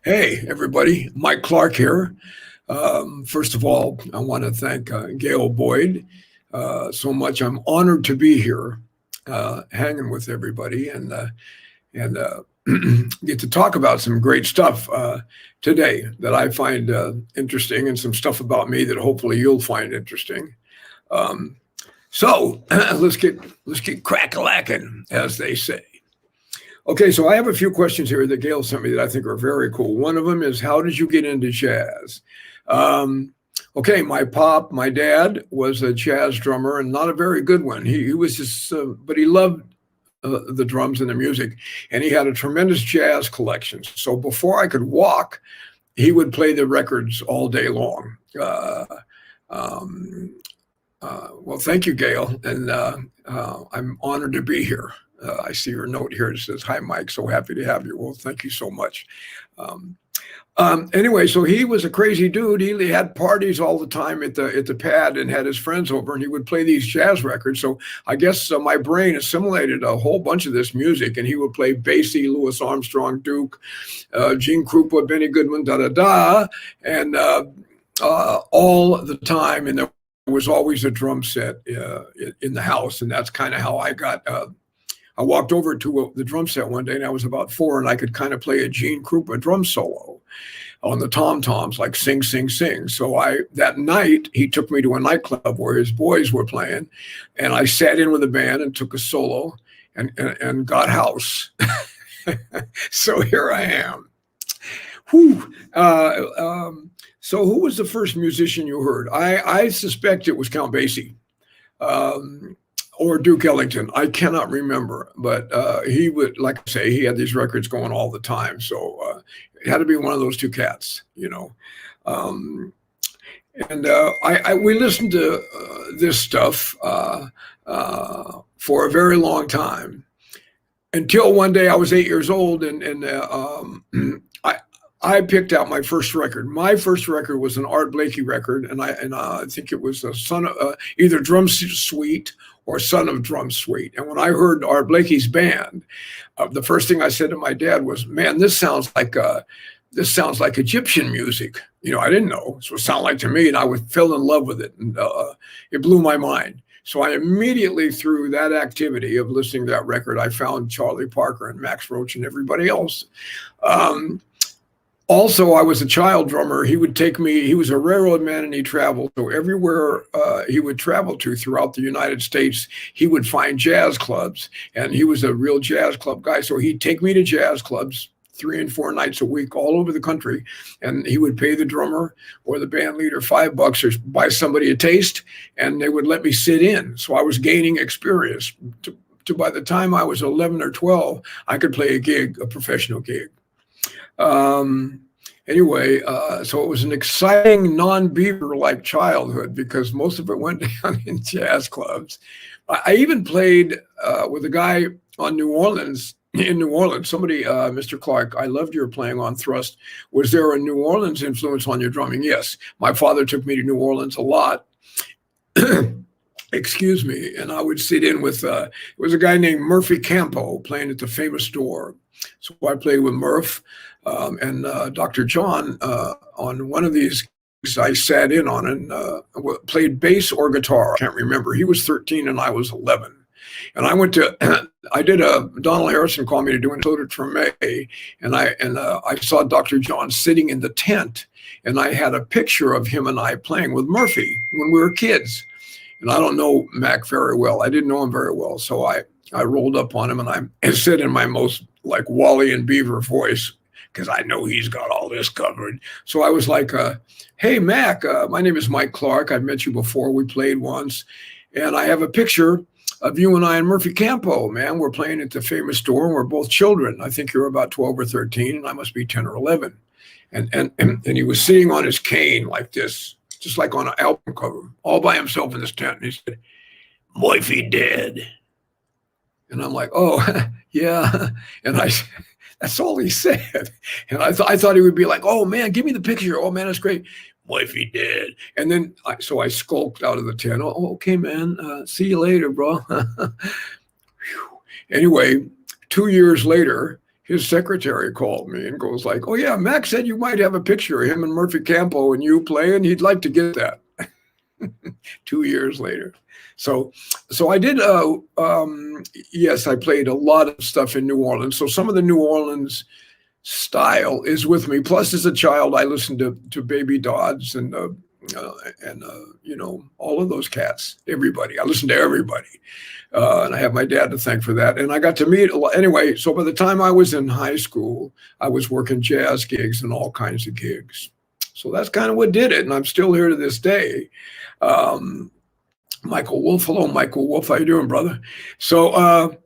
Hey, everybody, Mike Clark here. First of all, I want to thank Gail Boyd so much. I'm honored to be here, hanging with everybody, and get to talk about some great stuff today that I find interesting, and some stuff about me that hopefully you'll find interesting. Um, so let's get crack-a-lacking, as they say. Okay, so I have a few questions here that Gail sent me that I think are very cool. One of them is, how did you get into jazz? Um, okay, my dad was a jazz drummer and not a very good one. He was just, but he loved the drums and the music, and he had a tremendous jazz collection. So before I could walk, he would play the records all day long. Um, well, thank you, Gail, and I'm honored to be here. I see your note here that says, "Hi, Mike. So happy to have you." Well, thank you so much. Um, anyway, so he was a crazy dude. He had parties all the time at the pad and had his friends over, and he would play these jazz records. So I guess my brain assimilated a whole bunch of this music, and he would play Basie, Louis Armstrong, Duke, Gene Krupa, Benny Goodman, da da da, and all the time. And there was always a drum set in the house, and that's kind of how I got. I walked over to the drum set one day, and I was about 4, and I could kind of play a Gene Krupa drum solo on the tom-toms, like sing, sing, sing. So that night, he took me to a nightclub where his boys were playing, and I sat in with the band and took a solo and got house. So here I am. Whew. So who was the first musician you heard? I suspect it was Count Basie. Or Duke Ellington. I cannot remember, but he would, like I say, he had these records going all the time. So it had to be one of those two cats, you know. And we listened to this stuff for a very long time until one day I was 8 years old, and I picked out my first record. My first record was an Art Blakey record, and I think it was a son of either Drum Suite or Son of Drum Suite. And when I heard Art Blakey's band, the first thing I said to my dad was, "Man, this sounds like Egyptian music." You know, I didn't know what it sounded like to me, and I fell in love with it, and it blew my mind. So I immediately, through that activity of listening to that record, I found Charlie Parker and Max Roach and everybody else. Also, I was a child drummer. He would take me, he was a railroad man, and he traveled. So everywhere he would travel to throughout the United States, he would find jazz clubs, and he was a real jazz club guy. So he'd take me to jazz clubs 3 and 4 nights a week all over the country, and he would pay the drummer or the band leader $5 or buy somebody a taste, and they would let me sit in. So I was gaining experience. To by the time I was 11 or 12, I could play a professional gig. Anyway, so it was an exciting non-Beaver-like childhood because most of it went down in jazz clubs. I even played with a guy in New Orleans. Somebody, Mr. Clark, I loved your playing on thrust. Was there a New Orleans influence on your drumming? Yes. My father took me to New Orleans a lot. Excuse me. And I would sit in with, it was a guy named Murphy Campo playing at the Famous Store. So I played with Murph. And Dr. John, on one of these, I sat in on and played bass or guitar. I can't remember. He was 13 and I was 11. And I went to, Donald Harrison called me to do an episode from May. And I saw Dr. John sitting in the tent. And I had a picture of him and I playing with Murphy when we were kids. And I don't know Mac very well. I didn't know him very well. So I rolled up on him and I said in my most like Wally and Beaver voice, because I know he's got all this covered. So I was like, "Hey, Mac, my name is Mike Clark. I've met you before. We played once. And I have a picture of you and I and Murphy Campo, man. We're playing at the Famous Store, and we're both children. I think you're about 12 or 13, and I must be 10 or 11. And he was sitting on his cane like this, just like on an album cover, all by himself in this tent. And he said, "Murphy dead." And I'm like, "Oh, yeah." And that's all he said. And I thought he would be like, "Oh man, give me the picture. Oh man, that's great." "Wifey dead." And then so I skulked out of the tent. "Oh, okay, man. See you later, bro." Anyway, 2 years later, his secretary called me and goes like, "Oh yeah, Max said you might have a picture of him and Murphy Campo and you playing. He'd like to get that." 2 years later. So I did, yes, I played a lot of stuff in New Orleans. So some of the New Orleans style is with me. Plus, as a child, I listened to Baby Dodds and all of those cats, everybody. I listened to everybody. And I have my dad to thank for that. And I got to meet a lot. Anyway, so by the time I was in high school, I was working jazz gigs and all kinds of gigs. So that's kind of what did it. And I'm still here to this day. Michael Wolf. Hello, Michael Wolf. How you doing, brother? So,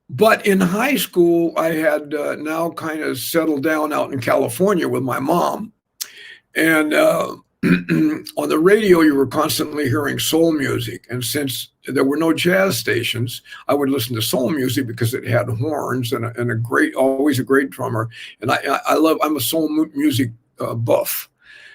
but in high school, I had now kind of settled down out in California with my mom. And on the radio, you were constantly hearing soul music. And since there were no jazz stations, I would listen to soul music because it had horns and always a great drummer. And I'm a soul music buff.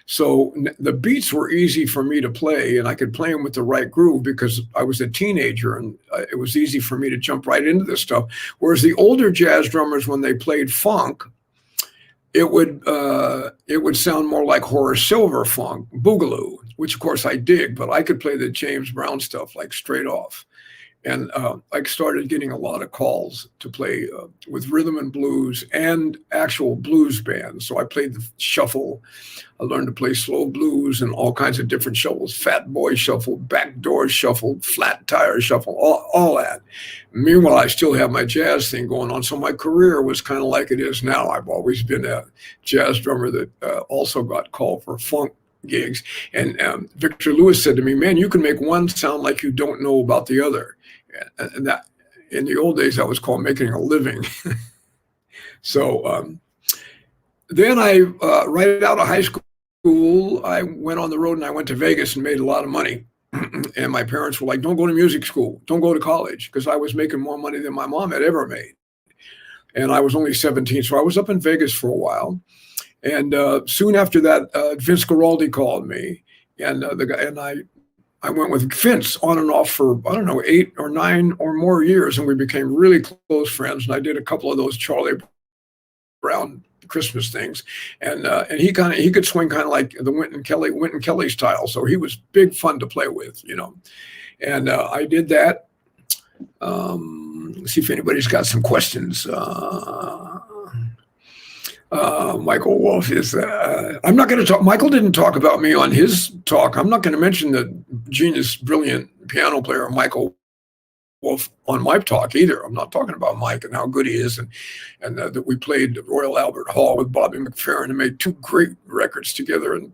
So the beats were easy for me to play, and I could play them with the right groove because I was a teenager, and it was easy for me to jump right into this stuff. Whereas the older jazz drummers, when they played funk, it would sound more like Horace Silver funk, boogaloo, which of course I dig, but I could play the James Brown stuff like straight off. And I started getting a lot of calls to play with rhythm and blues and actual blues bands. So I played the shuffle. I learned to play slow blues and all kinds of different shuffles, Fat Boy Shuffle, Backdoor Shuffle, Flat Tire Shuffle, all that. Meanwhile, I still have my jazz thing going on. So my career was kind of like it is now. I've always been a jazz drummer that also got called for funk gigs. And Victor Lewis said to me, "Man, you can make one sound like you don't know about the other." And that, in the old days, that was called making a living. So then right out of high school, I went on the road and I went to Vegas and made a lot of money. And my parents were like, "Don't go to music school. Don't go to college," because I was making more money than my mom had ever made. And I was only 17. So I was up in Vegas for a while. And soon after that, Vince Guaraldi called me. And I went with Vince on and off for, I don't know, 8 or 9 or more years, and we became really close friends. And I did a couple of those Charlie Brown Christmas things, and he could swing kind of like the Wynton Kelly style. So he was big fun to play with, And I did that. Let's see if anybody's got some questions. Michael Wolf is, I'm not going to talk, Michael didn't talk about me on his talk. I'm not going to mention the genius, brilliant piano player, Michael Wolf, on my talk either. I'm not talking about Mike and how good he is. And that we played Royal Albert Hall with Bobby McFerrin and made 2 great records together and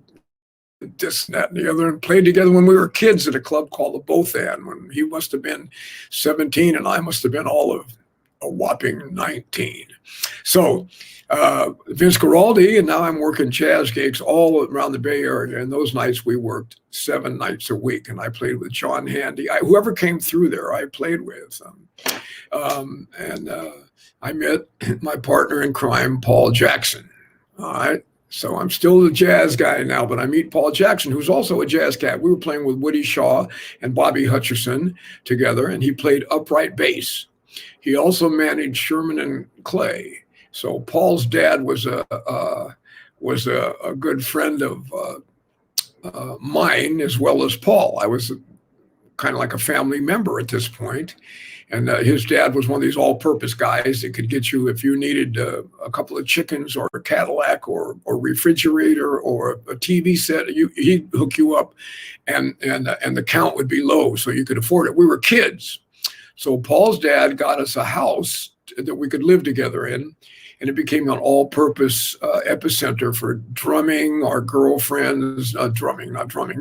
this and that and the other, and played together when we were kids at a club called the Bothan, when he must have been 17 and I must have been all of a whopping 19. So Vince Guaraldi, and now I'm working jazz gigs all around the Bay Area. And those nights we worked 7 nights a week, and I played with John Handy. Whoever came through there, I played with. And I met my partner in crime, Paul Jackson. All right. So I'm still the jazz guy now, but I meet Paul Jackson, who's also a jazz cat. We were playing with Woody Shaw and Bobby Hutcherson together, and he played upright bass. He also managed Sherman and Clay. So Paul's dad was a good friend of mine as well as Paul. I was kind of like a family member at this point. And his dad was one of these all-purpose guys that could get you, if you needed a couple of chickens or a Cadillac or refrigerator or a TV set, he'd hook you up, and the count would be low so you could afford it. We were kids. So Paul's dad got us a house that we could live together in, and it became an all-purpose epicenter for drumming, our girlfriends, drumming,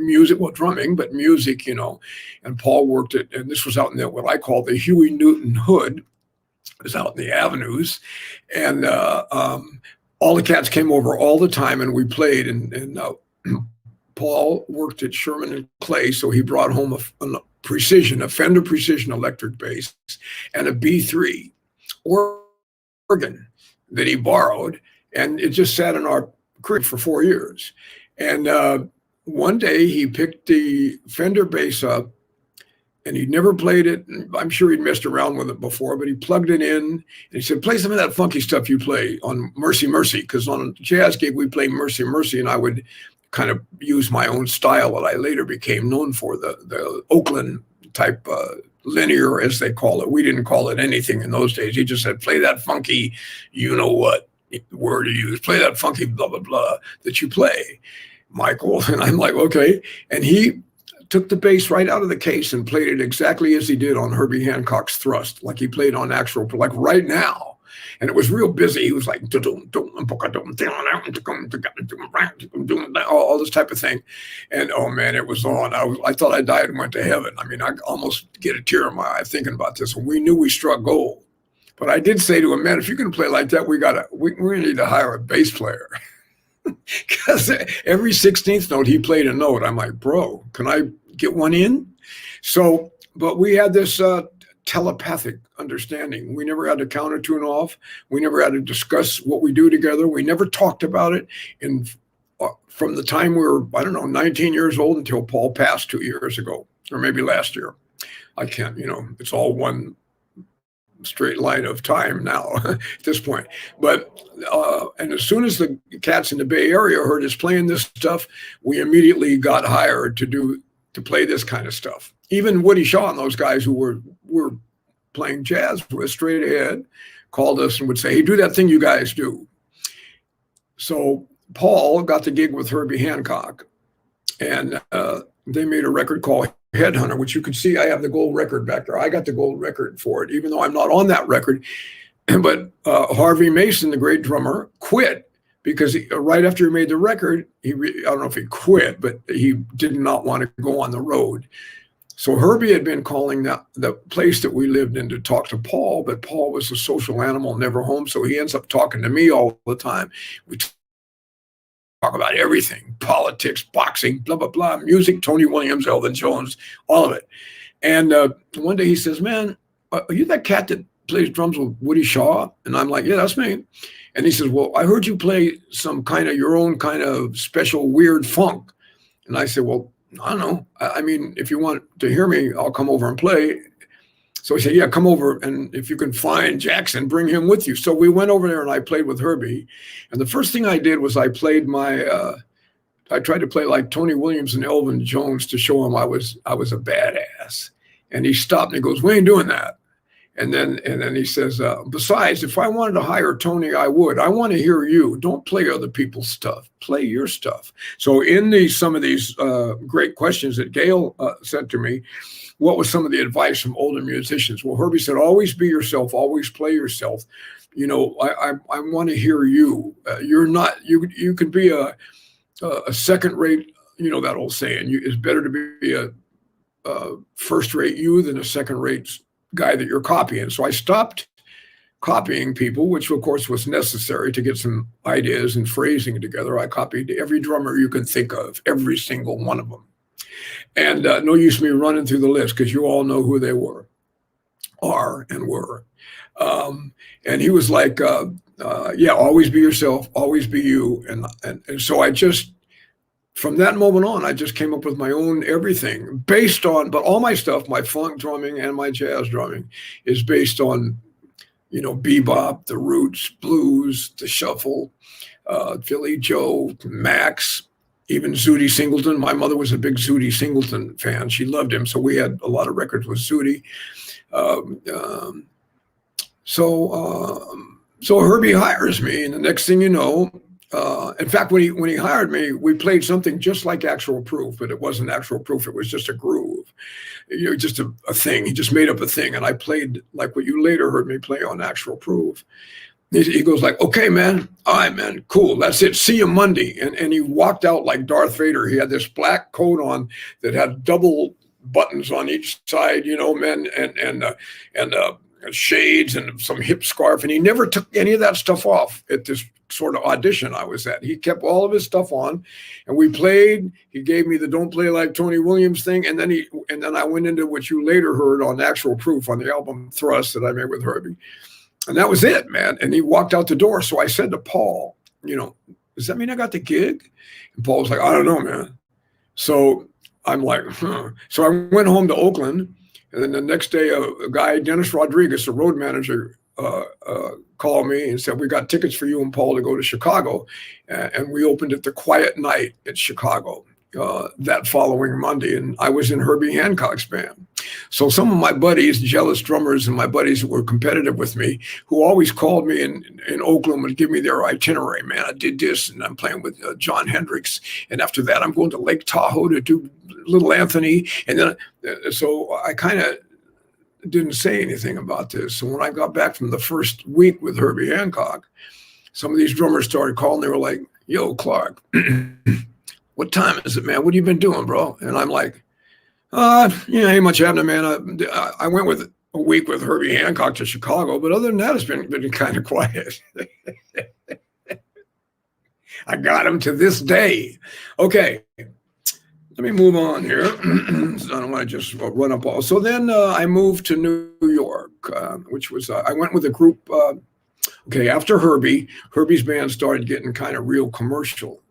music, well, drumming, but music, And Paul worked at, and this was out in what I call the Huey Newton hood. It was out in the avenues, and all the cats came over all the time, and we played. And Paul worked at Sherman and Clay, so he brought home a Fender Precision electric bass and a B3 organ that he borrowed, and it just sat in our crib for 4 years. And one day he picked the Fender bass up and he'd never played it. I'm sure he'd messed around with it before, but he plugged it in and he said, play some of that funky stuff you play on Mercy Mercy, because on a jazz gig we play Mercy Mercy, and I would kind of use my own style that I later became known for, the Oakland type linear, as they call it. We didn't call it anything in those days. He just said, play that funky, you know what word to use, play that funky blah, blah, blah that you play, Michael. And I'm like, okay. And he took the bass right out of the case and played it exactly as he did on Herbie Hancock's Thrust, like he played on actual, like right now. And it was real busy. He was like, all this type of thing. And oh man, it was on. I thought I died and went to heaven. I mean, I almost get a tear in my eye thinking about this. And we knew we struck gold. But I did say to him, man, if you're going to play like that, we're going to need to hire a bass player. Because every 16th note he played a note. I'm like, bro, can I get one in? So, but we had this telepathic understanding. We never had to counter tune off. We never had to discuss what we do together. We never talked about it. And from the time we were, 19 years old until Paul passed 2 years ago, or maybe last year. I can't, it's all one straight line of time now at this point. But and as soon as the cats in the Bay Area heard us playing this stuff, we immediately got hired to play this kind of stuff. Even Woody Shaw and those guys who were playing jazz with straight ahead called us and would say, hey, do that thing you guys do. So Paul got the gig with Herbie Hancock, and they made a record called Headhunter, which you can see I have the gold record back there. I got the gold record for it, even though I'm not on that record. But Harvey Mason, the great drummer, quit because right after he made the record, I don't know if he quit, but he did not want to go on the road. So Herbie had been calling the place that we lived in to talk to Paul, but Paul was a social animal, never home. So he ends up talking to me all the time. We talk about everything, politics, boxing, blah, blah, blah, music, Tony Williams, Elvin Jones, all of it. And one day he says, man, are you that cat that plays drums with Woody Shaw? And I'm like, yeah, that's me. And he says, well, I heard you play some kind of your own kind of special weird funk. And I said, well, I don't know. I mean, if you want to hear me, I'll come over and play. So he said, yeah, come over. And if you can find Jackson, bring him with you. So we went over there and I played with Herbie. And the first thing I did was I played I tried to play like Tony Williams and Elvin Jones to show him I was a badass. And he stopped and he goes, we ain't doing that. And then he says, besides, if I wanted to hire Tony, I would. I want to hear you. Don't play other people's stuff. Play your stuff. So in some of these great questions that Gail sent to me, what was some of the advice from older musicians? Well, Herbie said, always be yourself, always play yourself. I want to hear you. You're not, you can be a second rate, that old saying, it's better to be a first rate you than a second rate guy that you're copying. So I stopped copying people, which of course was necessary to get some ideas and phrasing together. I copied every drummer you can think of, every single one of them. And no use me running through the list because you all know who they are and were. And he was like, yeah, always be yourself, always be you. And so I just, from that moment on, I just came up with my own everything based on, but all my stuff, my funk drumming and my jazz drumming is based on, bebop, the roots, blues, the shuffle, Philly Joe, Max, even Zooty Singleton. My mother was a big Zooty Singleton fan. She loved him. So we had a lot of records with Zooty. So Herbie hires me, and the next thing you know, in fact, when he hired me, we played something just like Actual Proof, but it wasn't Actual Proof. It was just a groove, just a thing. He just made up a thing, and I played like what you later heard me play on Actual Proof. He goes like, okay, man, all right, man, cool, that's it. See you Monday. And he walked out like Darth Vader. He had this black coat on that had double buttons on each side, man, and shades and some hip scarf, and he never took any of that stuff off at this sort of audition I was at. He kept all of his stuff on, and we played. He gave me the "Don't Play Like Tony Williams" thing, and then I went into what you later heard on Actual Proof on the album Thrust that I made with Herbie, and that was it, man. And he walked out the door. So I said to Paul, does that mean I got the gig? And Paul was like, I don't know, man. So I'm like, huh. So I went home to Oakland. And then the next day, a guy, Dennis Rodriguez, the road manager, called me and said, we got tickets for you and Paul to go to Chicago. And we opened at the Quiet Night in Chicago that following Monday. And I was in Herbie Hancock's band. So some of my buddies, jealous drummers, and my buddies who were competitive with me, who always called me in Oakland, would give me their itinerary. Man, I did this, and I'm playing with John Hendricks. And after that, I'm going to Lake Tahoe to do Little Anthony. And then, so I kind of didn't say anything about this. So when I got back from the first week with Herbie Hancock, some of these drummers started calling. They were like, yo, Clark, what time is it, man? What have you been doing, bro? And I'm like, ain't much happening, man. I went with a week with Herbie Hancock to Chicago, but other than that, it's been kind of quiet. I got him to this day. Okay, let me move on here. I don't want to just run up all. So then I moved to New York, which was, I went with a group. After Herbie's band started getting kind of real commercial.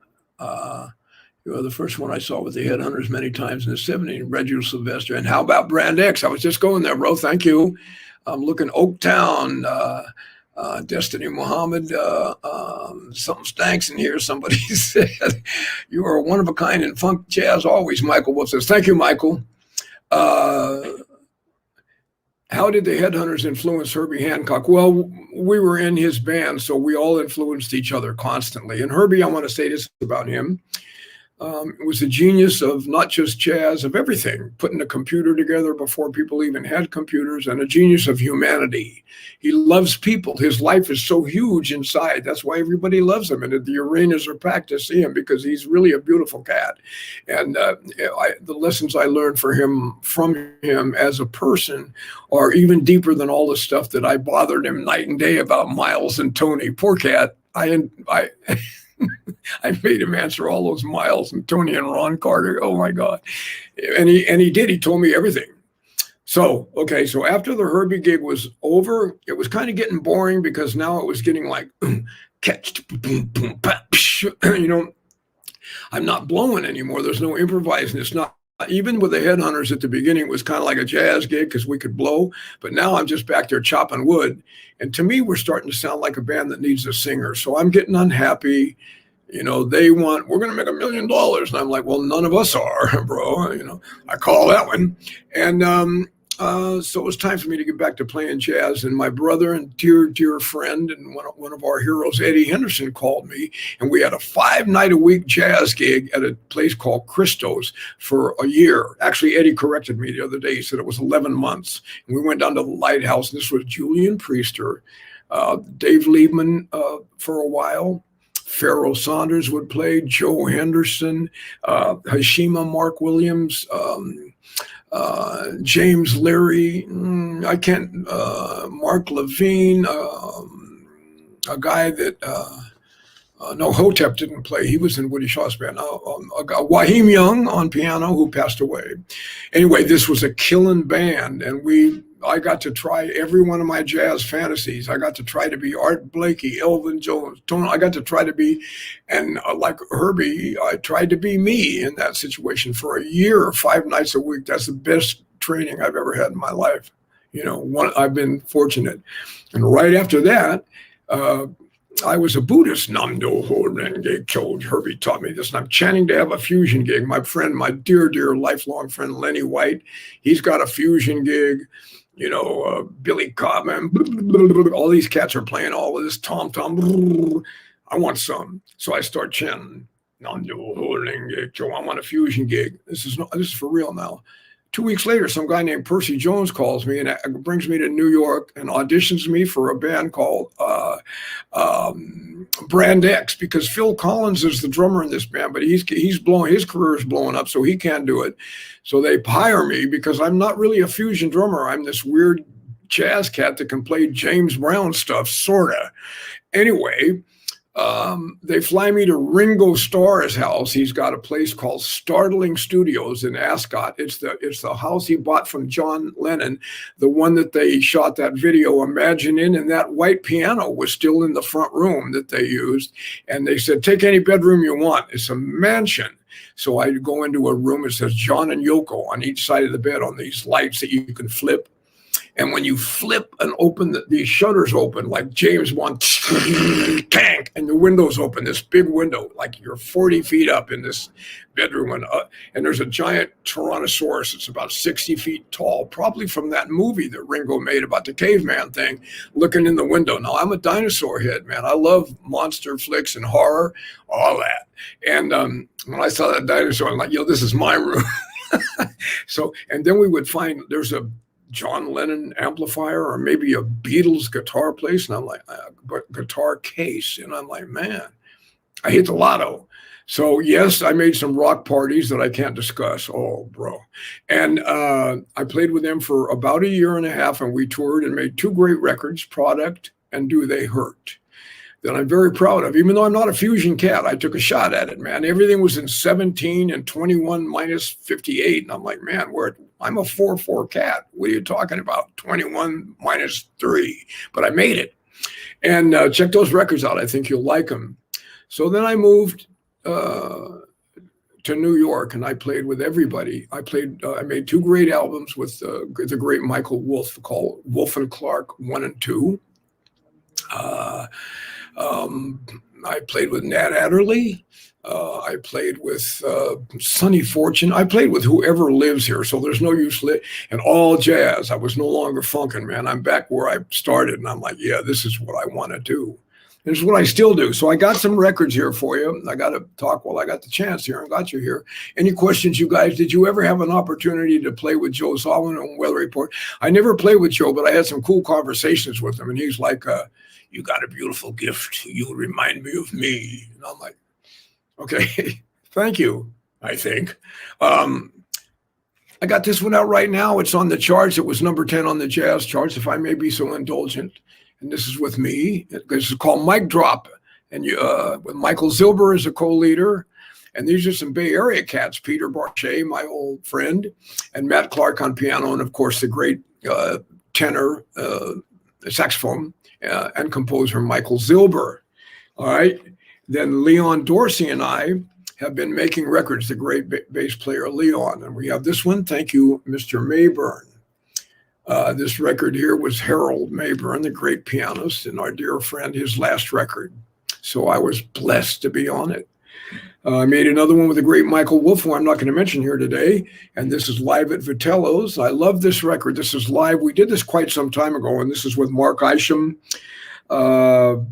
The first one I saw with the Headhunters many times in the 70s, Reginald Sylvester. And how about Brand X? I was just going there, bro. Thank you. I'm looking Oaktown, Destiny Muhammad. Something stanks in here. Somebody said, you are one of a kind in funk jazz always, Michael Wolf says. Thank you, Michael. How did the Headhunters influence Herbie Hancock? Well, we were in his band, so we all influenced each other constantly. And Herbie, I want to say this about him. Was a genius of not just jazz, of everything, putting a computer together before people even had computers, and a genius of humanity. He loves people. His life is so huge inside. That's why everybody loves him. And the arenas are packed to see him because he's really a beautiful cat. And the lessons I learned from him as a person are even deeper than all the stuff that I bothered him night and day about Miles and Tony. Poor cat. I made him answer all those Miles and Tony and Ron Carter. Oh my God. And he did. He told me everything. So after the Herbie gig was over, it was kind of getting boring because now it was getting like catch, boom, boom, I'm not blowing anymore. There's no improvising. It's not. Even with the Headhunters at the beginning, it was kind of like a jazz gig because we could blow. But now I'm just back there chopping wood. And to me, we're starting to sound like a band that needs a singer. So I'm getting unhappy. They want, we're going to make $1 million. And I'm like, well, none of us are, bro. I call that one. And so it was time for me to get back to playing jazz. And my brother and dear friend and one of our heroes, Eddie Henderson, called me. And we had a 5-night-a-week jazz gig at a place called Christo's for a year. Actually, Eddie corrected me the other day. He said it was 11 months. And we went down to the Lighthouse. And this was Julian Priester, Dave Liebman for a while. Pharoah Saunders would play, Joe Henderson, Hashima Mark Williams, James Leary, Mark Levine, a guy that, no, Hotep didn't play. He was in Woody Shaw's band. Waheem Young on piano, who passed away. Anyway, this was a killing band, and I got to try every one of my jazz fantasies. I got to try to be Art Blakey, Elvin Jones, Tony. I got to try to be, and like Herbie, I tried to be me in that situation for a year, 5 nights a week. That's the best training I've ever had in my life. I've been fortunate. And right after that, I was a Buddhist. Namdo Horenge Kyo. Herbie taught me this. And I'm chanting to have a fusion gig. My friend, my dear lifelong friend, Lenny White, he's got a fusion gig. Billy Cobham, all these cats are playing all of this tom-tom. I want some. So I start chanting, I want a fusion gig. This is for real now. 2 weeks later, some guy named Percy Jones calls me and brings me to New York and auditions me for a band called Brand X, because Phil Collins is the drummer in this band, but his career is blowing up, so he can't do it. So they hire me because I'm not really a fusion drummer. I'm this weird jazz cat that can play James Brown stuff, sorta. Anyway, they fly me to Ringo Starr's house. He's got a place called Startling Studios in Ascot. It's the house he bought from John Lennon, the one that they shot that video Imagine in, and that white piano was still in the front room that they used. And they said, take any bedroom you want. It's a mansion. So I go into a room, it says John and Yoko on each side of the bed on these lights that you can flip. And when you flip and open these shutters open, like James Bond, tank, and the windows open, this big window, like you're 40 feet up in this bedroom. And there's a giant Tyrannosaurus. It's about 60 feet tall, probably from that movie that Ringo made about the caveman thing, looking in the window. Now, I'm a dinosaur head, man. I love monster flicks and horror, all that. And when I saw that dinosaur, I'm like, yo, this is my room. So, and then we would find there's a John Lennon amplifier or maybe a Beatles guitar place. And I'm like, guitar case. And I'm like, man, I hit the lotto. So yes, I made some rock parties that I can't discuss. Oh, bro. And I played with them for about a year and a half, and we toured and made 2 great records, Product and Do They Hurt, that I'm very proud of. Even though I'm not a fusion cat, I took a shot at it, man. Everything was in 17 and 21 minus 58. And I'm like, man, I'm a 4/4 cat. What are you talking about? 21 minus 3. But I made it. And check those records out. I think you'll like them. So then I moved to New York, and I played with everybody. I made 2 great albums with the great Michael Wolff called Wolff and Clark 1 and 2. I played with Nat Adderley. I played with Sonny Fortune. I played with whoever lives here, so there's no use. And all jazz. I was no longer funkin', man. I'm back where I started, and I'm like, yeah, this is what I want to do. This is what I still do. So I got some records here for you. I got to talk while I got the chance here and got you here. Any questions, you guys? Did you ever have an opportunity to play with Joe Solomon on Weather Report? I never played with Joe, but I had some cool conversations with him, and he's like, you got a beautiful gift. You remind me of me. And I'm like, okay, thank you, I think. I got this one out right now. It's on the charts. It was number 10 on the jazz charts, if I may be so indulgent. And this is with me. This is called Mic Drop. And with Michael Zilber as a co-leader. And these are some Bay Area cats, Peter Barchet, my old friend, and Matt Clark on piano, and of course the great tenor saxophone and composer Michael Zilber. All right. Then Leon Dorsey and I have been making records, the great bass player Leon. And we have this one. Thank you, Mr. Mayburn. This record here was Harold Mayburn, the great pianist, and our dear friend, his last record. So I was blessed to be on it. I made another one with the great Michael Wolff, who I'm not going to mention here today. And this is live at Vitello's. I love this record. This is live. We did this quite some time ago, and this is with Mark Isham, John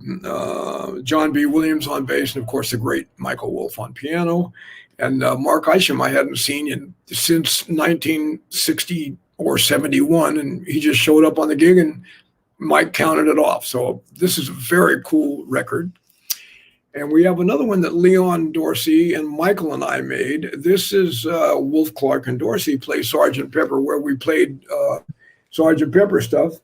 B. Williams on bass, and of course the great Michael Wolff on piano. And Mark Isham I hadn't seen since 1960 or 71, and he just showed up on the gig, and Mike counted it off. So this is a very cool record. And we have another one that Leon Dorsey and Michael and I made. This is Wolff, Clark, and Dorsey play Sgt. Pepper, where we played Sgt. Pepper stuff,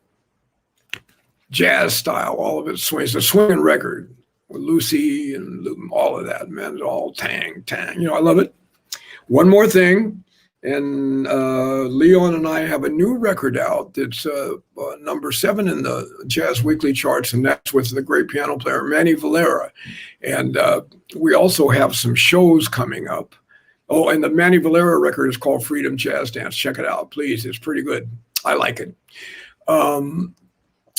jazz style, all of it swings. It's a swinging record with Lucy and all of that, man. It's all tang, tang. I love it. One more thing. And Leon and I have a new record out that's number 7 in the Jazz Weekly charts, and that's with the great piano player Manny Valera. And we also have some shows coming up. Oh, and the Manny Valera record is called Freedom Jazz Dance. Check it out, please. It's pretty good. I like it. And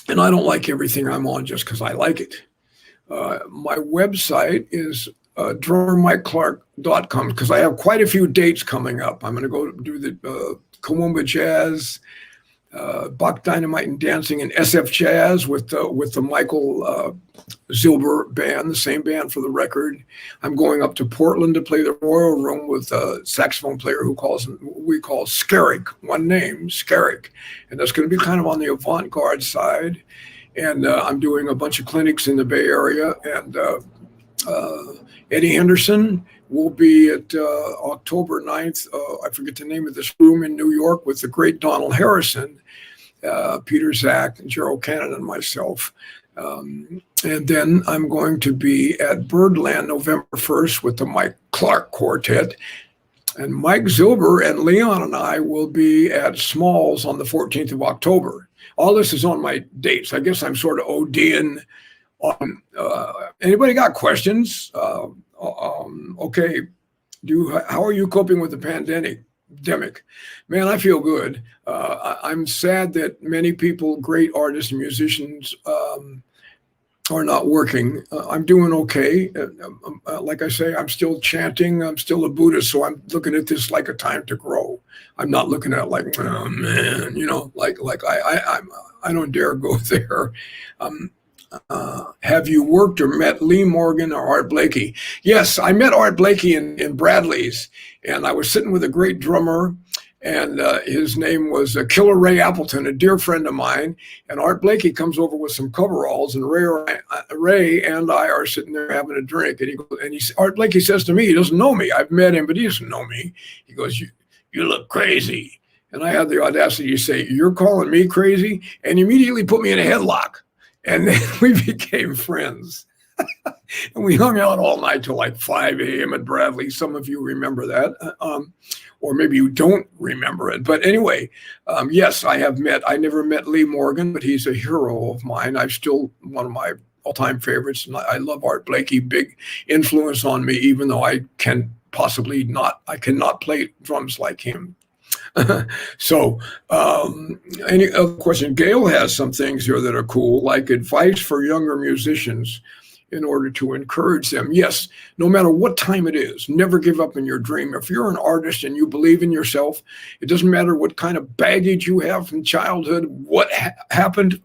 I don't like everything I'm on just because I like it. My website is drummermikeclark.com, because I have quite a few dates coming up. I'm going to go do the Kawumba Jazz, Bach Dynamite and Dancing, and SF Jazz with the Michael Zilber band, the same band for the record. I'm going up to Portland to play the Royal Room with a saxophone player who we call Skerrick, one name, Skerrick. And that's going to be kind of on the avant-garde side. And I'm doing a bunch of clinics in the Bay Area, and Eddie Henderson will be at October 9th. I forget the name of this room in New York with the great Donald Harrison, Peter Zach, and Gerald Cannon, and myself. And then I'm going to be at Birdland November 1st with the Mike Clark Quartet. And Mike Zilber and Leon and I will be at Smalls on the 14th of October. All this is on my dates. I guess I'm sort of ODing on. Anybody got questions? Okay. How are you coping with the pandemic? Man, I feel good. I'm sad that many people, great artists and musicians, are not working. I'm doing okay. Like I say, I'm still chanting. I'm still a Buddhist, so I'm looking at this like a time to grow. I'm not looking at it like, oh man, like I don't dare go there. Um, have you worked or met Lee Morgan or Art Blakey? Yes, I met Art Blakey in Bradley's, and I was sitting with a great drummer, and his name was Killer Ray Appleton, a dear friend of mine. And Art Blakey comes over with some coveralls, and Ray and I are sitting there having a drink. And Art Blakey says to me, he doesn't know me. I've met him, but he doesn't know me. He goes, you look crazy. And I had the audacity to say, you're calling me crazy? And he immediately put me in a headlock. And then we became friends. And we hung out all night till like 5 a.m. at Bradley. Some of you remember that, or maybe you don't remember it. But anyway, yes, I never met Lee Morgan, but he's a hero of mine. I'm still one of my all-time favorites. And I love Art Blakey, big influence on me, even though I cannot play drums like him. So, any other question? Gail has some things here that are cool, like advice for younger musicians in order to encourage them. Yes, no matter what time it is, never give up in your dream. If you're an artist and you believe in yourself, it doesn't matter what kind of baggage you have from childhood, what happened,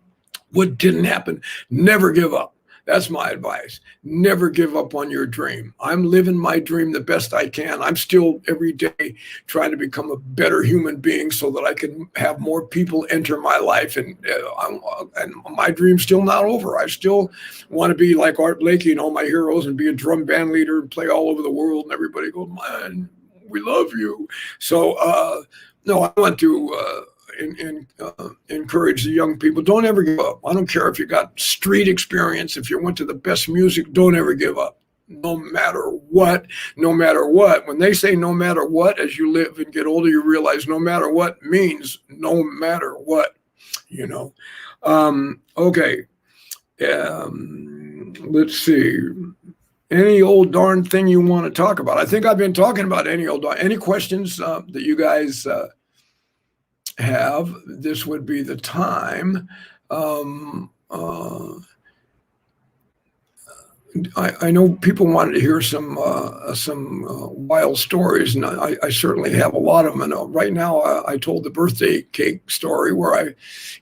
what didn't happen, never give up. That's my advice. Never give up on your dream. I'm living my dream the best I can. I'm still every day trying to become a better human being so that I can have more people enter my life. And my dream's still not over. I still want to be like Art Blakey and all my heroes and be a drum band leader and play all over the world. And everybody goes, man, we love you. So, no, I want to encourage the young people. Don't ever give up. I don't care if you got street experience, if you went to the best music, don't ever give up. No matter what, no matter what. When they say no matter what, as you live and get older, you realize no matter what means no matter what, Okay. Let's see. Any old darn thing you want to talk about? I think I've been talking about any questions that you guys have, this would be the time. I know people wanted to hear some wild stories, and I certainly have a lot of them. And right now, I told the birthday cake story where I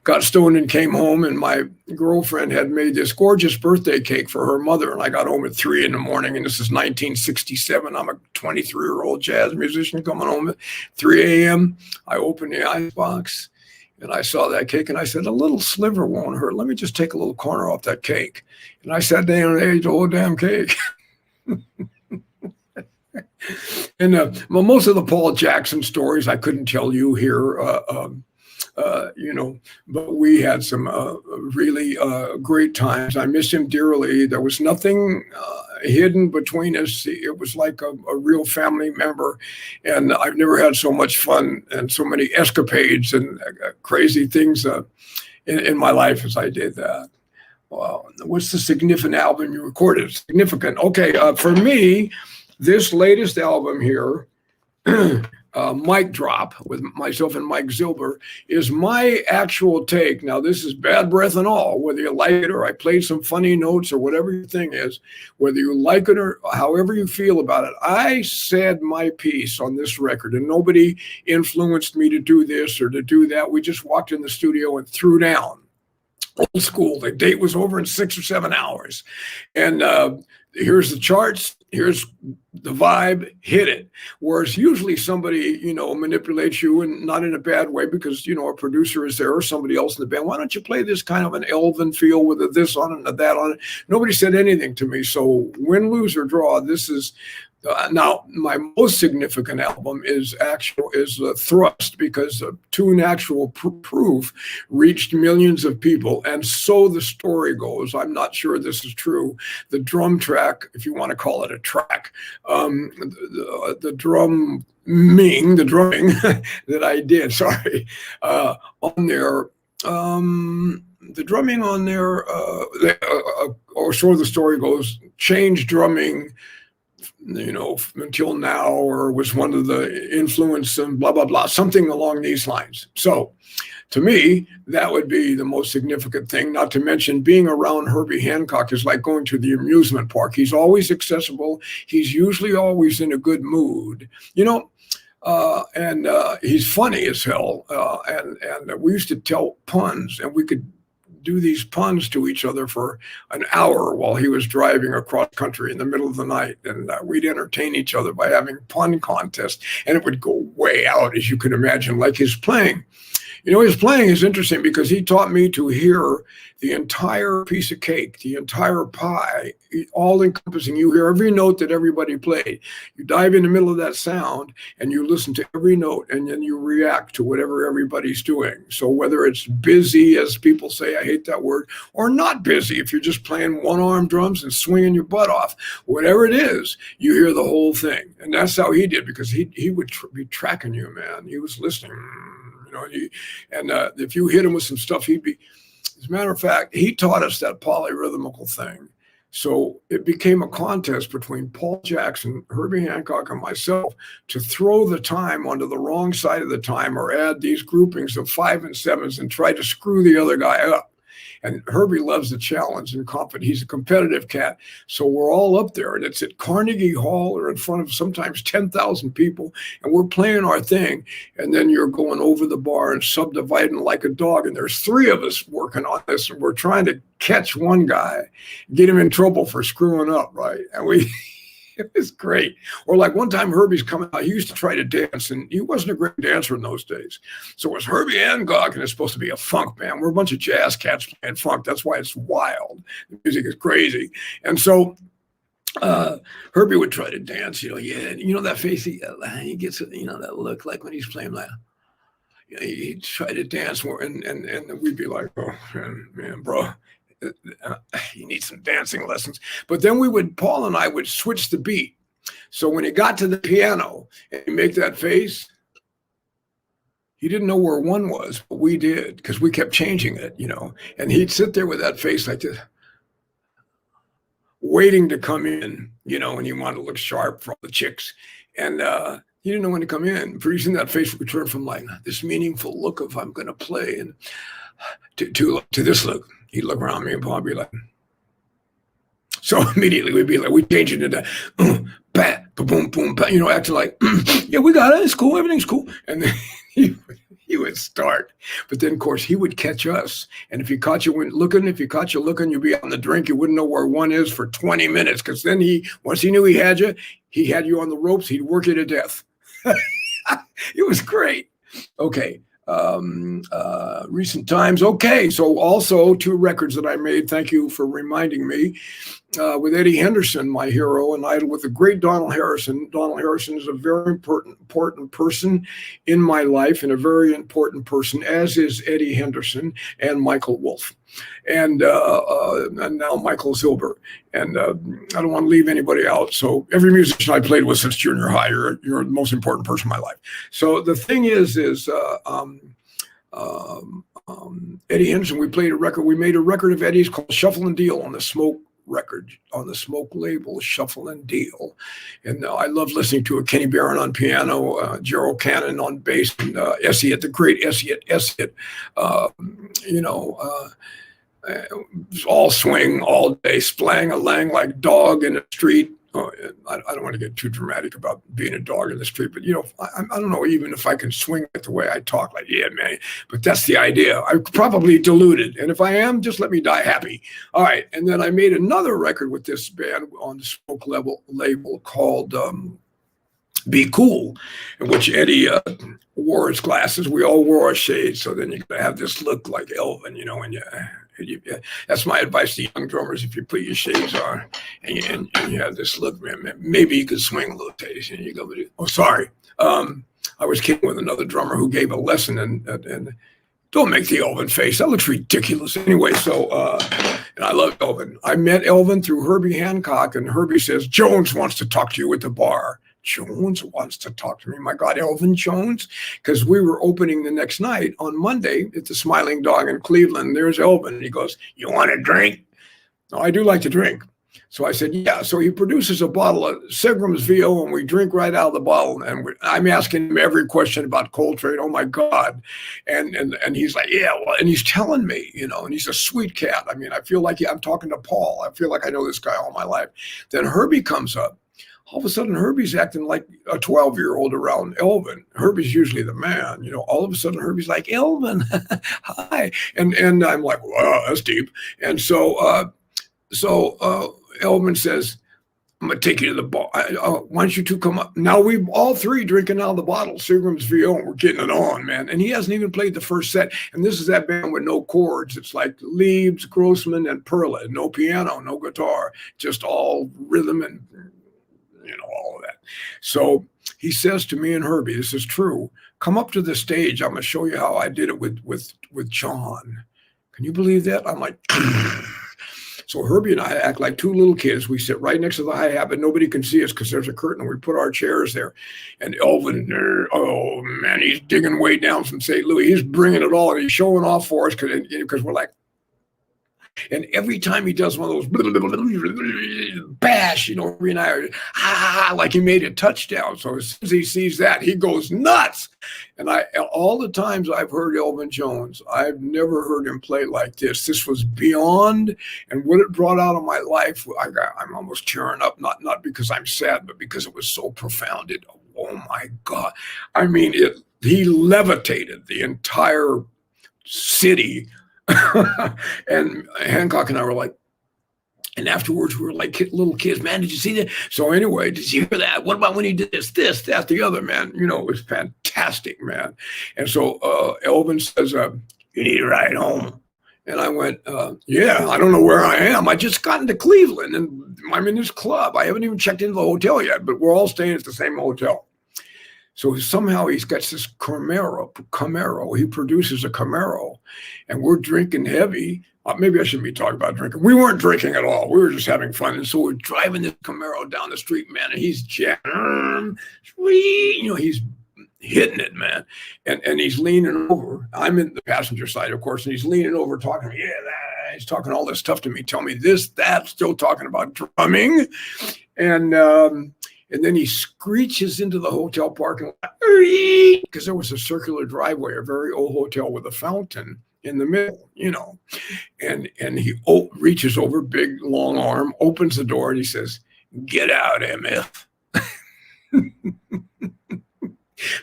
got stoned and came home, and my girlfriend had made this gorgeous birthday cake for her mother, and I got home at 3 a.m, and this is 1967. I'm a 23-year-old jazz musician coming home at 3 a.m. I opened the icebox, and I saw that cake, and I said, a little sliver won't hurt. Let me just take a little corner off that cake. And I sat down and ate the whole damn cake. And most of the Paul Jackson stories I couldn't tell you here, but we had some really great times. I miss him dearly. There was nothing hidden between us. It was like a real family member. And I've never had so much fun and so many escapades and crazy things in my life as I did that. Wow. What's the significant album you recorded? Significant. Okay. For me, this latest album here, Mic Drop with myself and Mike Zilber, is my actual take. Now, this is bad breath and all, whether you like it or I played some funny notes or whatever your thing is, whether you like it or however you feel about it. I said my piece on this record, and nobody influenced me to do this or to do that. We just walked in the studio and threw down. Old school. The date was over in 6 or 7 hours. And here's the charts. Here's the vibe. Hit it. Whereas usually somebody, manipulates you, and not in a bad way, because, a producer is there or somebody else in the band. Why don't you play this kind of an elven feel with a this on it and a that on it? Nobody said anything to me. So win, lose, or draw, this is now my most significant album is Thrust, because Tune Actual Proof reached millions of people. And so the story goes, I'm not sure this is true, the drum track, if you want to call it a track, the drumming that I did, on there, the drumming on there, or so the story goes, changed drumming until now, or was one of the influence and blah, blah, blah, something along these lines. So to me, that would be the most significant thing, not to mention being around Herbie Hancock is like going to the amusement park. He's always accessible. He's usually always in a good mood, and he's funny as hell. And we used to tell puns, and we could do these puns to each other for an hour while he was driving across country in the middle of the night. And we'd entertain each other by having pun contests, and it would go way out, as you can imagine, like his playing. His playing is interesting because he taught me to hear the entire piece of cake, the entire pie, all encompassing. You hear every note that everybody played. You dive in the middle of that sound and you listen to every note, and then you react to whatever everybody's doing. So whether it's busy, as people say, I hate that word, or not busy, if you're just playing one-arm drums and swinging your butt off, whatever it is, you hear the whole thing. And that's how he did, because he would be tracking you, man. He was listening. If you hit him with some stuff, he'd be, as a matter of fact, he taught us that polyrhythmical thing. So it became a contest between Paul Jackson, Herbie Hancock, and myself to throw the time onto the wrong side of the time, or add these groupings of 5 and 7s and try to screw the other guy up. And Herbie loves the challenge and confidence. He's a competitive cat. So we're all up there, and it's at Carnegie Hall, or in front of sometimes 10,000 people, and we're playing our thing. And then you're going over the bar and subdividing like a dog. And there's 3 of us working on this, and we're trying to catch one guy, get him in trouble for screwing up, right? And it was great. Or like one time Herbie's coming out, he used to try to dance, and he wasn't a great dancer in those days. So it was Herbie Hancock, and it's supposed to be a funk band. We're a bunch of jazz cats playing funk. That's why it's wild. The music is crazy. And so Herbie would try to dance, that face, he gets, that look like when he's playing that. He'd try to dance more, and we'd be like, oh, man, bro. You need some dancing lessons. But then Paul and I would switch the beat. So when he got to the piano and he'd make that face, he didn't know where 1 was, but we did, because we kept changing it, and he'd sit there with that face like this, waiting to come in, and he wanted to look sharp for all the chicks. And he didn't know when to come in. Pretty soon that face would turn from like this meaningful look of I'm going to play, and to this look. He'd look around me and Paul would be like, so immediately we'd be like, we change it into bat, boom, boom, bat, acting like, yeah, we got it. It's cool. Everything's cool. And then he would start. But then, of course, he would catch us. And if he caught you looking, you'd be on the drink. You wouldn't know where 1 is for 20 minutes. Because then once he knew he had you on the ropes. He'd work you to death. It was great. Okay. Recent times. Okay. So also 2 records that I made. Thank you for reminding me. With Eddie Henderson, my hero and idol, with the great Donald Harrison. Donald Harrison is a very important person in my life, and a very important person, as is Eddie Henderson and Michael Wolff. And now Michael Zilber. And I don't want to leave anybody out. So every musician I played with since junior high, you're the most important person in my life. So the thing is Eddie Henderson, we made a record of Eddie's called Shuffle and Deal on the Smoke record, on the Smoke label, Shuffle and Deal. And I love listening to it. Kenny Barron on piano, Gerald Cannon on bass, and Essiet, the great Essiet. All swing all day, splang-a-lang like dog in the street. Oh, I don't want to get too dramatic about being a dog in the street, but I don't know even if I can swing it the way I talk. Like, yeah, man. But that's the idea. I'm probably deluded, and if I am, just let me die happy. All right, and then I made another record with this band on the Smoke label called Be Cool, in which Eddie wore his glasses. We all wore our shades, so then you gotta have this look like Elvin, and that's my advice to young drummers. If you put your shades on and you have this look, man, maybe you could swing a little taste. And you go, oh, sorry. I was kidding with another drummer who gave a lesson, and don't make the Elvin face. That looks ridiculous anyway. So, and I love Elvin. I met Elvin through Herbie Hancock, and Herbie says, Jones wants to talk to you at the bar. Jones wants to talk to me. My God, Elvin Jones. Because we were opening the next night on Monday at the Smiling Dog in Cleveland. There's Elvin. And he goes, you want a drink? No, I do like to drink. So I said, yeah. So he produces a bottle of Segram's VO, and we drink right out of the bottle. And I'm asking him every question about Coltrane. Oh my God! And he's like, yeah. Well, and he's telling me, and he's a sweet cat. I mean, I feel like I'm talking to Paul. I feel like I know this guy all my life. Then Herbie comes up. All of a sudden, Herbie's acting like a 12-year-old around Elvin. Herbie's usually the man, All of a sudden, Herbie's like, Elvin, hi, and I'm like, wow, that's deep. And so Elvin says, I'm going to take you to the bar. Why don't you two come up? Now we've all three drinking out of the bottle, Segram's VO, and we're getting it on, man. And he hasn't even played the first set. And this is that band with no chords. It's like Leibs, Grossman, and Perla. No piano, no guitar, just all rhythm and, all of that. So he says to me and Herbie, this is true, come up to the stage. I'm going to show you how I did it with John. Can you believe that? I'm like... So Herbie and I act like two little kids. We sit right next to the hi-hat, but nobody can see us because there's a curtain. We put our chairs there. And Elvin, oh, man, he's digging way down from St. Louis. He's bringing it all, and he's showing off for us because we're like, and every time he does one of those bash, Herbie and I are like he made a touchdown. So as soon as he sees that, he goes nuts. And all the times I've heard Elvin Jones, I've never heard him play like this. This was beyond, and what it brought out of my life, I'm almost tearing up, not because I'm sad, but because it was so profound. Oh my God. I mean, he levitated the entire city. And Hancock and I were like, and afterwards we were like little kids, man, did you see that? So anyway, did you hear that? What about when he did this, that, the other, man? It was fantastic, man. And so Elvin says, you need to ride home. And I went, yeah, I don't know where I am. I just got into Cleveland and I'm in this club. I haven't even checked into the hotel yet, but we're all staying at the same hotel. So somehow he's got this Camaro. He produces a Camaro, and we're drinking heavy. Maybe I shouldn't be talking about drinking. We weren't drinking at all. We were just having fun. And so we're driving this Camaro down the street, man, and he's jamming. He's hitting it, man. And he's leaning over. I'm in the passenger side, of course, and he's leaning over talking to me. Yeah, he's talking all this stuff to me. Tell me this, that, still talking about drumming. And then he screeches into the hotel parking lot because there was a circular driveway, a very old hotel with a fountain in the middle, And he reaches over, big, long arm, opens the door, and he says, "Get out, MF."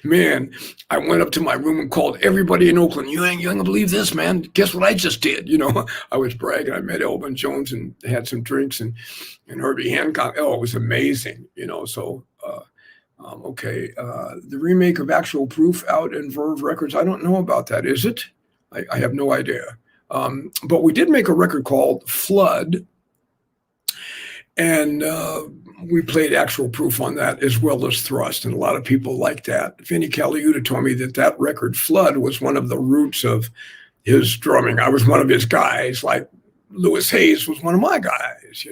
Man, I went up to my room and called everybody in Oakland. You ain't gonna believe this, man. Guess what I just did? I was bragging. I met Elvin Jones and had some drinks and Herbie Hancock. Oh, it was amazing, So, okay. The remake of Actual Proof out in Verve Records. I don't know about that. Is it? I have no idea. But we did make a record called Flood. And we played Actual Proof on that as well as Thrust, and a lot of people like that. Vinny Caliuta told me that record, Flood, was one of the roots of his drumming. I was one of his guys, like Louis Hayes was one of my guys,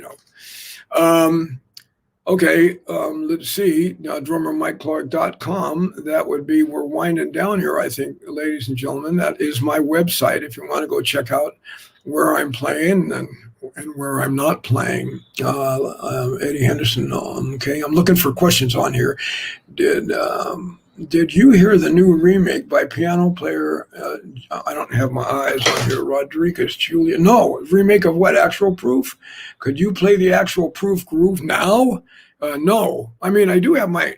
Okay, let's see, drummermikeclark.com. That would be, we're winding down here, I think, ladies and gentlemen. That is my website if you want to go check out where I'm playing and where I'm not playing. Eddie Henderson. Okay, I'm looking for questions on here. Did you hear the new remake by piano player? I don't have my eyes on here. Rodriguez, Julia. No, remake of what? Actual Proof? Could you play the Actual Proof groove now? No. I mean, I do have my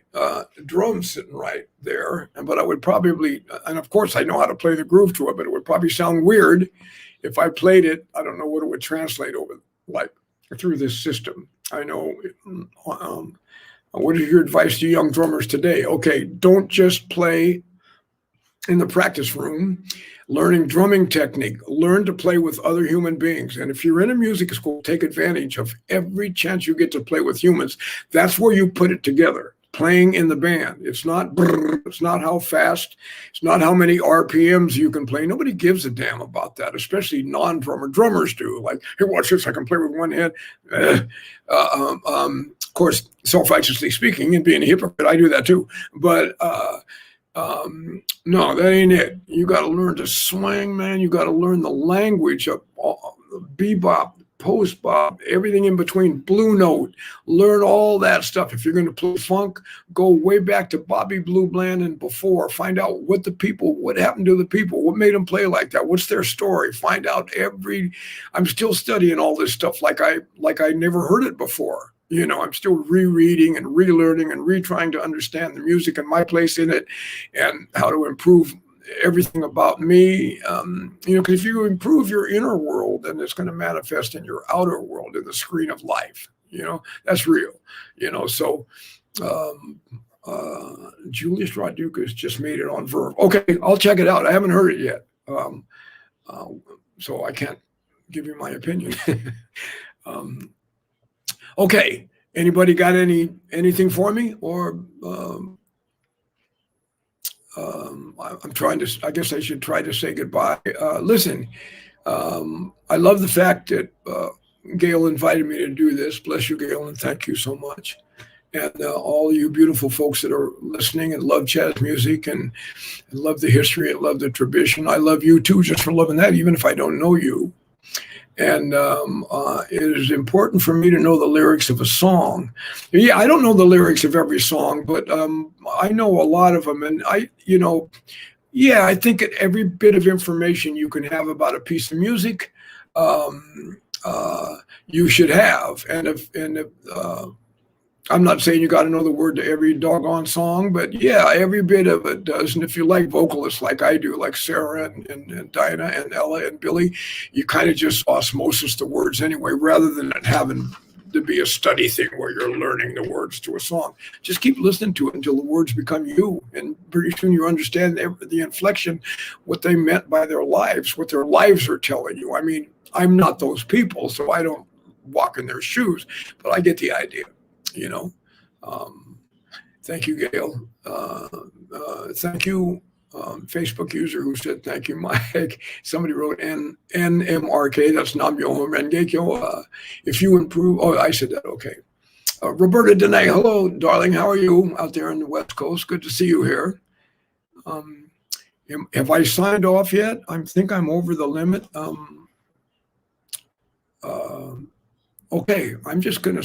drums sitting right there, but I would probably, and of course I know how to play the groove to it, but it would probably sound weird if I played it. I don't know what it would translate over like through this system. I know. What is your advice to young drummers today? Okay, don't just play in the practice room. Learning drumming technique. Learn to play with other human beings. And if you're in a music school, take advantage of every chance you get to play with humans. That's where you put it together. Playing in the band. It's not how fast, it's not how many RPMs you can play. Nobody gives a damn about that, especially non-drummer. Drummers do. Like, here, watch this, I can play with one hand. Of course, self-righteously speaking and being a hypocrite, I do that too. But no, that ain't it. You got to learn to swing, man. You got to learn the language of bebop, post bop, everything in between, Blue Note, learn all that stuff. If you're going to play funk, go way back to Bobby Blue Bland and before. Find out what happened to the people, what made them play like that, what's their story. Find out I'm still studying all this stuff like I never heard it before. I'm still rereading and relearning and retrying to understand the music and my place in it and how to improve everything about me. Because if you improve your inner world, then it's going to manifest in your outer world, in the screen of life. That's real. So Julius Rodriguez just made it on Verve. Okay, I'll check it out. I haven't heard it yet. So I can't give you my opinion. Okay, anybody got anything for me? Or I guess I should try to say goodbye. Listen, I love the fact that Gail invited me to do this. Bless you, Gail, and thank you so much. And all you beautiful folks that are listening and love jazz music and love the history and love the tradition. I love you too, just for loving that, even if I don't know you. And it is important for me to know the lyrics of a song. Yeah, I don't know the lyrics of every song, but I know a lot of them. And I think every bit of information you can have about a piece of music, you should have. And I'm not saying you got to know the word to every doggone song, but yeah, every bit of it does. And if you like vocalists like I do, like Sarah and Dinah and Ella and Billy, you kind of just osmosis the words anyway, rather than it having to be a study thing where you're learning the words to a song. Just keep listening to it until the words become you. And pretty soon you understand the inflection, what they meant by their lives, what their lives are telling you. I mean, I'm not those people, so I don't walk in their shoes, but I get the idea. Thank you, Gail. Thank you, Facebook user who said thank you, Mike. Somebody wrote NMRK, that's Namyo Rengekyo. If you improve, I said that, okay. Roberta Dene, hello, darling. How are you out there in the West Coast? Good to see you here. Have I signed off yet? I think I'm over the limit. Okay, I'm just going to